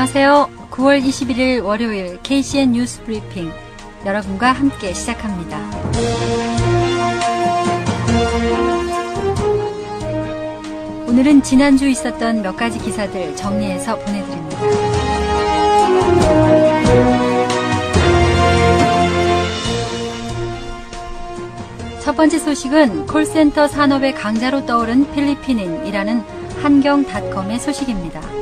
안녕하세요. 9월 21일 월요일 KCN 뉴스 브리핑 여러분과 함께 시작합니다. 오늘은 지난주 있었던 몇 가지 기사들 정리해서 보내드립니다. 첫 번째 소식은 콜센터 산업의 강자로 떠오른 필리핀인이라는 한경닷컴의 소식입니다.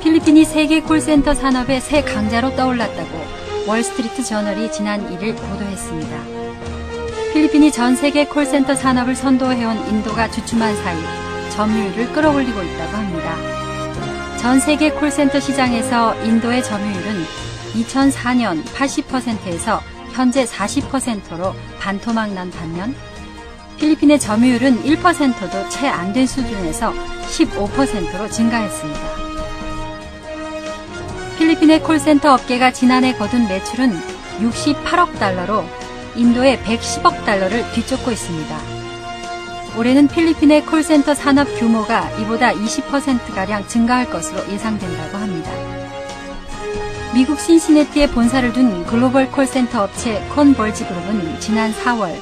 필리핀이 세계 콜센터 산업의 새 강자로 떠올랐다고 월스트리트 저널이 지난 1일 보도했습니다. 필리핀이 전 세계 콜센터 산업을 선도해온 인도가 주춤한 사이 점유율을 끌어올리고 있다고 합니다. 전 세계 콜센터 시장에서 인도의 점유율은 2004년 80%에서 현재 40%로 반토막 난 반면 필리핀의 점유율은 1%도 채 안 된 수준에서 15%로 증가했습니다. 필리핀의 콜센터 업계가 지난해 거둔 매출은 68억 달러로 인도의 110억 달러를 뒤쫓고 있습니다. 올해는 필리핀의 콜센터 산업 규모가 이보다 20%가량 증가할 것으로 예상된다고 합니다. 미국 신시내티에 본사를 둔 글로벌 콜센터 업체 콘버지 그룹은 지난 4월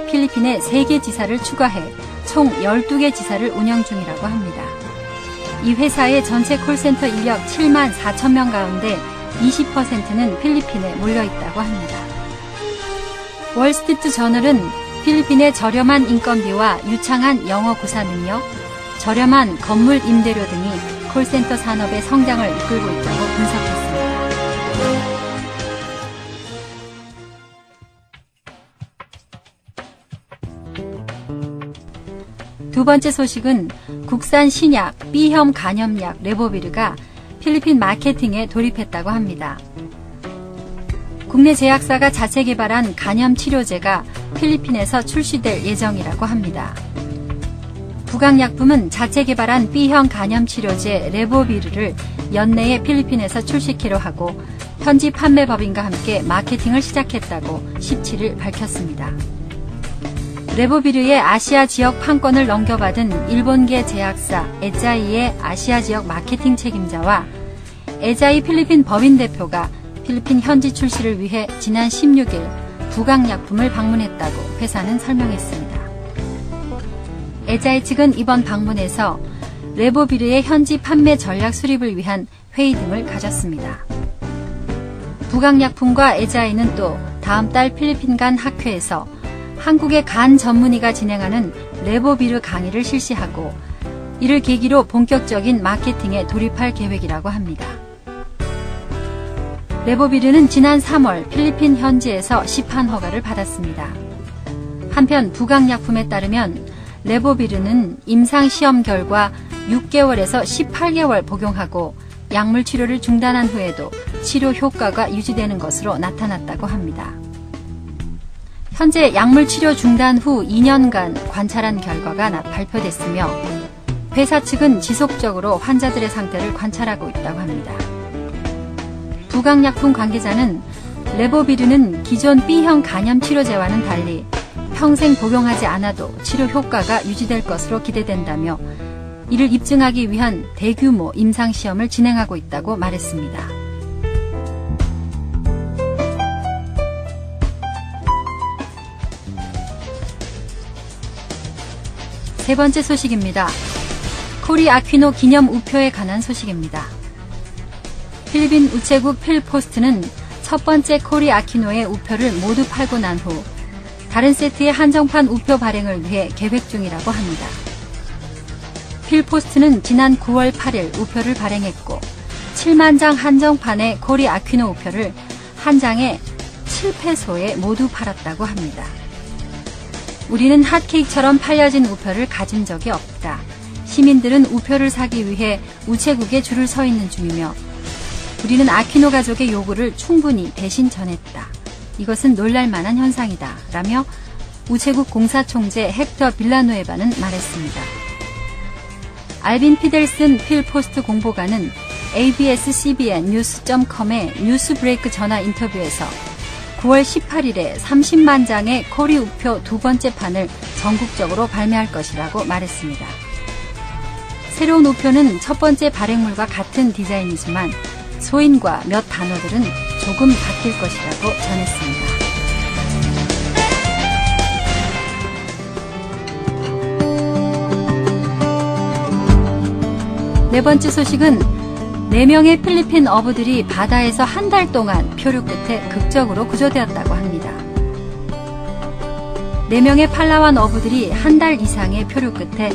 필리핀에 3개 지사를 추가해 총 12개 지사를 운영 중이라고 합니다. 이 회사의 전체 콜센터 인력 7만 4천 명 가운데 20%는 필리핀에 몰려있다고 합니다. 월스트리트 저널은 필리핀의 저렴한 인건비와 유창한 영어 구사 능력, 저렴한 건물 임대료 등이 콜센터 산업의 성장을 이끌고 있다고 분석했습니다. 두 번째 소식은 국산 신약 B형 간염약 레보비르가 필리핀 마케팅에 돌입했다고 합니다. 국내 제약사가 자체 개발한 간염 치료제가 필리핀에서 출시될 예정이라고 합니다. 부강약품은 자체 개발한 B형 간염 치료제 레보비르를 연내에 필리핀에서 출시키로 하고 현지 판매법인과 함께 마케팅을 시작했다고 17일 밝혔습니다. 레보비르의 아시아 지역 판권을 넘겨받은 일본계 제약사 에자이의 아시아 지역 마케팅 책임자와 에자이 필리핀 법인 대표가 필리핀 현지 출시를 위해 지난 16일 부강약품을 방문했다고 회사는 설명했습니다. 에자이 측은 이번 방문에서 레보비르의 현지 판매 전략 수립을 위한 회의 등을 가졌습니다. 부강약품과 에자이는 또 다음 달 필리핀 간 학회에서 한국의 간 전문의가 진행하는 레보비르 강의를 실시하고 이를 계기로 본격적인 마케팅에 돌입할 계획이라고 합니다. 레보비르는 지난 3월 필리핀 현지에서 시판 허가를 받았습니다. 한편 부강약품에 따르면 레보비르는 임상시험 결과 6개월에서 18개월 복용하고 약물 치료를 중단한 후에도 치료 효과가 유지되는 것으로 나타났다고 합니다. 현재 약물 치료 중단 후 2년간 관찰한 결과가 발표됐으며 회사 측은 지속적으로 환자들의 상태를 관찰하고 있다고 합니다. 부강약품 관계자는 레보비르는 기존 B형 간염 치료제와는 달리 평생 복용하지 않아도 치료 효과가 유지될 것으로 기대된다며 이를 입증하기 위한 대규모 임상시험을 진행하고 있다고 말했습니다. 세 번째 소식입니다. 코리 아퀴노 기념 우표에 관한 소식입니다. 필리핀 우체국 필포스트는 첫 번째 코리 아퀴노의 우표를 모두 팔고 난 후 다른 세트의 한정판 우표 발행을 위해 계획 중이라고 합니다. 필포스트는 지난 9월 8일 우표를 발행했고 7만 장 한정판의 코리 아퀴노 우표를 한 장에 7페소에 모두 팔았다고 합니다. 우리는 핫케이크처럼 팔려진 우표를 가진 적이 없다. 시민들은 우표를 사기 위해 우체국에 줄을 서 있는 중이며 우리는 아퀴노 가족의 요구를 충분히 대신 전했다. 이것은 놀랄만한 현상이다. 라며 우체국 공사총재 헥터 빌라누에바는 말했습니다. 알빈 피델슨 필포스트 공보관은 abs-cbn-news.com의 뉴스브레이크 전화 인터뷰에서 9월 18일에 30만 장의 코리 우표 두 번째 판을 전국적으로 발매할 것이라고 말했습니다. 새로운 우표는 첫 번째 발행물과 같은 디자인이지만 소인과 몇 단어들은 조금 바뀔 것이라고 전했습니다. 네 번째 소식은 4명의 필리핀 어부들이 바다에서 한 달 동안 표류 끝에 극적으로 구조되었다고 합니다. 4명의 팔라완 어부들이 한 달 이상의 표류 끝에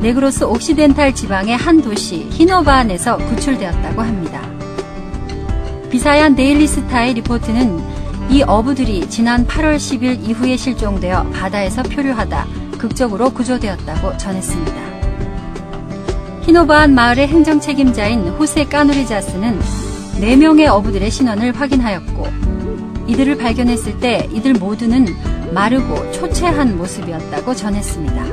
네그로스 옥시덴탈 지방의 한 도시 히노바안에서 구출되었다고 합니다. 비사얀 데일리 스타의 리포트는 이 어부들이 지난 8월 10일 이후에 실종되어 바다에서 표류하다 극적으로 구조되었다고 전했습니다. 히노바안 마을의 행정 책임자인 호세 까누리자스는 4명의 어부들의 신원을 확인하였고 이들을 발견했을 때 이들 모두는 마르고 초췌한 모습이었다고 전했습니다.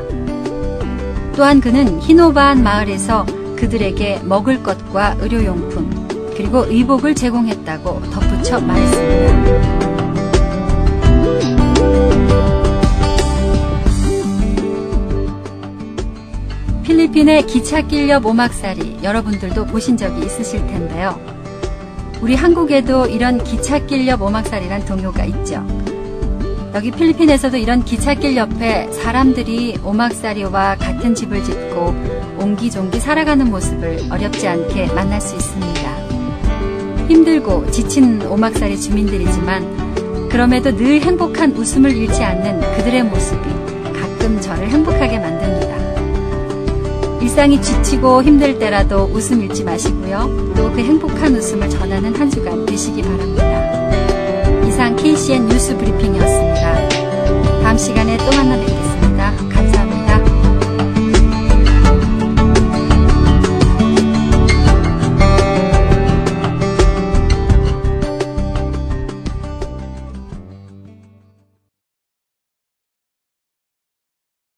또한 그는 히노바안 마을에서 그들에게 먹을 것과 의료용품 그리고 의복을 제공했다고 덧붙여 말했습니다. 필리핀의 기찻길 옆 오막살이 여러분들도 보신 적이 있으실 텐데요. 우리 한국에도 이런 기찻길 옆 오막살이란 동요가 있죠. 여기 필리핀에서도 이런 기찻길 옆에 사람들이 오막살이와 같은 집을 짓고 옹기종기 살아가는 모습을 어렵지 않게 만날 수 있습니다. 힘들고 지친 오막살이 주민들이지만 그럼에도 늘 행복한 웃음을 잃지 않는 그들의 모습이 가끔 저를 행복하게 만듭니다. 일상이 지치고 힘들 때라도 웃음 잃지 마시고요. 또 그 행복한 웃음을 전하는 한 주간 되시기 바랍니다. 이상 KCN 뉴스 브리핑이었습니다. 다음 시간에 또 만나 뵙겠습니다.